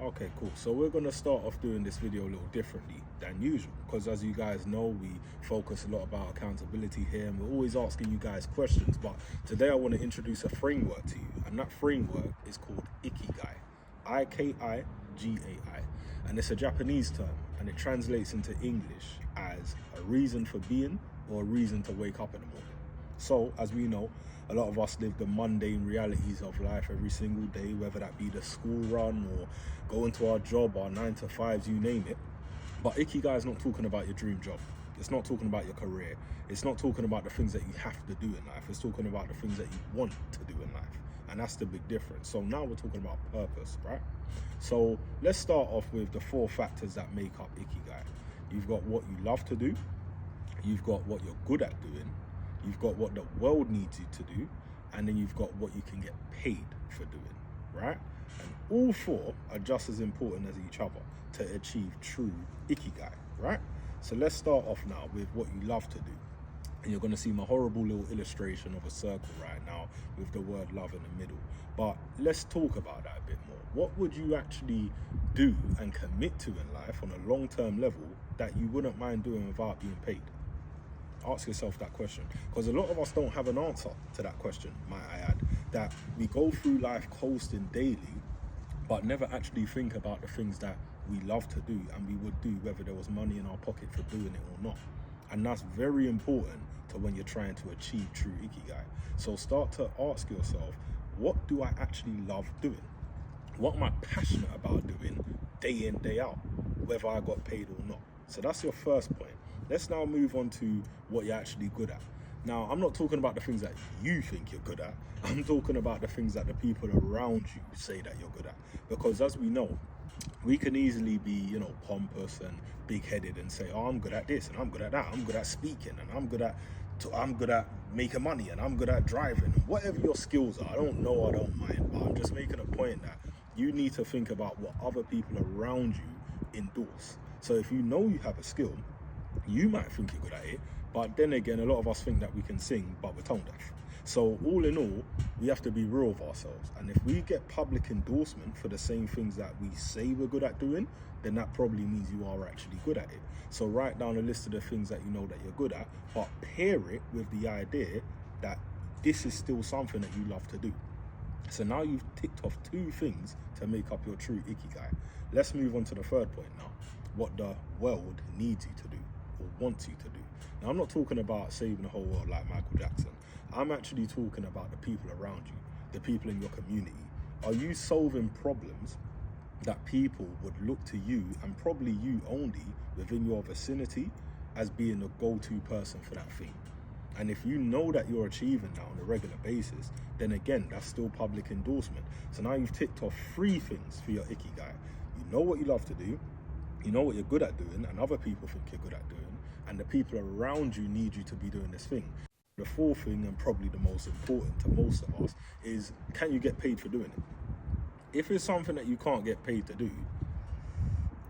Okay, cool. So we're going to start off doing this video a little differently than usual, because as you guys know, we focus a lot about accountability here and we're always asking you guys questions. But today I want to introduce a framework to you, and that framework is called Ikigai. Ikigai. And it's a Japanese term, and it translates into English as a reason for being or a reason to wake up in the morning. So, as we know, a lot of us live the mundane realities of life every single day, whether that be the school run or going to our job, our 9 to 5s, you name it. But Ikigai is not talking about your dream job. It's not talking about your career. It's not talking about the things that you have to do in life. It's talking about the things that you want to do in life. And that's the big difference. So now we're talking about purpose, right? So let's start off with the 4 factors that make up Ikigai. You've got what you love to do. You've got what you're good at doing. You've got what the world needs you to do. And then you've got what you can get paid for doing, right? And all 4 are just as important as each other to achieve true Ikigai, right? So let's start off now with what you love to do. And you're going to see my horrible little illustration of a circle right now with the word love in the middle. But let's talk about that a bit more. What would you actually do and commit to in life on a long-term level that you wouldn't mind doing without being paid? Ask yourself that question, because a lot of us don't have an answer to that question, might I add. That we go through life coasting daily, but never actually think about the things that we love to do and we would do whether there was money in our pocket for doing it or not. And that's very important to when you're trying to achieve true Ikigai. So start to ask yourself, what do I actually love doing? What am I passionate about doing day in, day out, whether I got paid or not? So that's your first point. Let's now move on to what you're actually good at. Now, I'm not talking about the things that you think you're good at. I'm talking about the things that the people around you say that you're good at. Because as we know, we can easily be, pompous and big-headed and say, oh, I'm good at this and I'm good at that. I'm good at speaking and I'm good at making money and I'm good at driving. Whatever your skills are, I don't know, I don't mind. But I'm just making a point that you need to think about what other people around you endorse. So if you know you have a skill, you might think you're good at it, but then again, a lot of us think that we can sing, but we're tone deaf. So all in all, we have to be real with ourselves. And if we get public endorsement for the same things that we say we're good at doing, then that probably means you are actually good at it. So write down a list of the things that you know that you're good at, but pair it with the idea that this is still something that you love to do. So now you've ticked off 2 things to make up your true Ikigai. Let's move on to the third point now. What the world needs you to do or wants you to do. Now, I'm not talking about saving the whole world like Michael Jackson. I'm actually talking about the people around you, the people in your community. Are you solving problems that people would look to you, and probably you only within your vicinity, as being the go-to person for that thing? And if you know that you're achieving that on a regular basis, then again, that's still public endorsement. So now you've ticked off 3 things for your Ikigai. You know what you love to do, you know what you're good at doing, and other people think you're good at doing, and the people around you need you to be doing this thing. The 4th thing, and probably the most important to most of us, is can you get paid for doing it? If it's something that you can't get paid to do,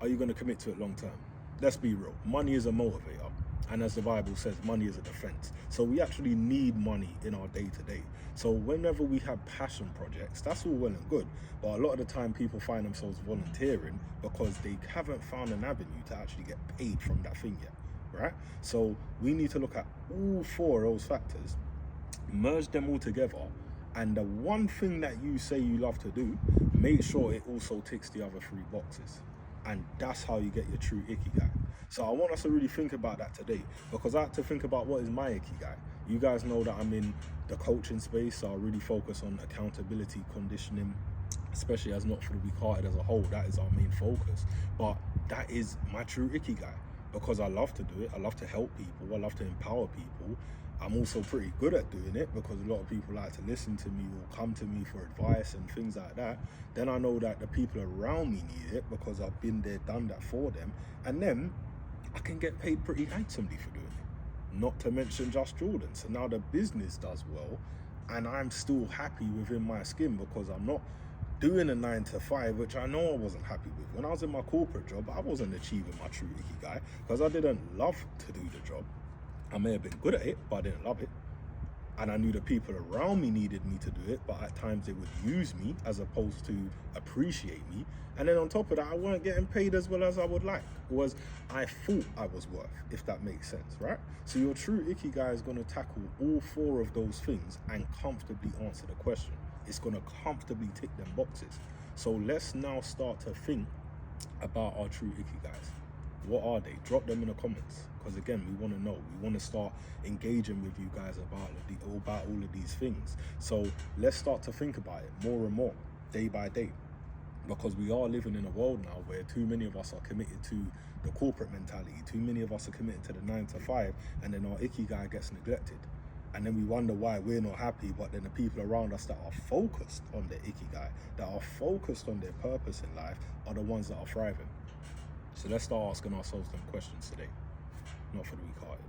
are you going to commit to it long term? Let's be real. Money is a motivator. And as the Bible says, money is a defense. So we actually need money in our day-to-day. So whenever we have passion projects, that's all well and good. But a lot of the time people find themselves volunteering because they haven't found an avenue to actually get paid from that thing yet, right? So we need to look at all 4 of those factors, merge them all together, and the one thing that you say you love to do, make sure it also ticks the other 3 boxes. And that's how you get your true Ikigai. So I want us to really think about that today, because I had to think about what is my Ikigai. You guys know that I'm in the coaching space, so I really focus on accountability, conditioning, especially as Not for the Weak-Hearted as a whole. That is our main focus. But that is my true Ikigai, because I love to do it. I love to help people. I love to empower people. I'm also pretty good at doing it because a lot of people like to listen to me or come to me for advice and things like that. Then I know that the people around me need it because I've been there, done that for them. And then I can get paid pretty handsomely for doing it. Not to mention just Jordan. So now the business does well and I'm still happy within my skin because I'm not doing a 9 to 5, which I know I wasn't happy with. When I was in my corporate job, I wasn't achieving my true Ikigai because I didn't love to do the job. I may have been good at it, but I didn't love it. And I knew the people around me needed me to do it, but at times they would use me as opposed to appreciate me. And then on top of that, I weren't getting paid as well as I would like, or as I thought I was worth, if that makes sense, right? So your true ikigai is going to tackle all 4 of those things and comfortably answer the question. It's going to comfortably tick them boxes. So let's now start to think about our true ikigais. What are they? Drop them in the comments, because again, we want to know. We want to start engaging with you guys about all of these things. So let's start to think about it more and more, day by day, because we are living in a world now where too many of us are committed to the corporate mentality. Too many of us are committed to the 9 to 5, and then our ikigai gets neglected. And then we wonder why we're not happy, but then the people around us that are focused on their ikigai, that are focused on their purpose in life, are the ones that are thriving. So let's start asking ourselves them questions today, not for the weak-hearted.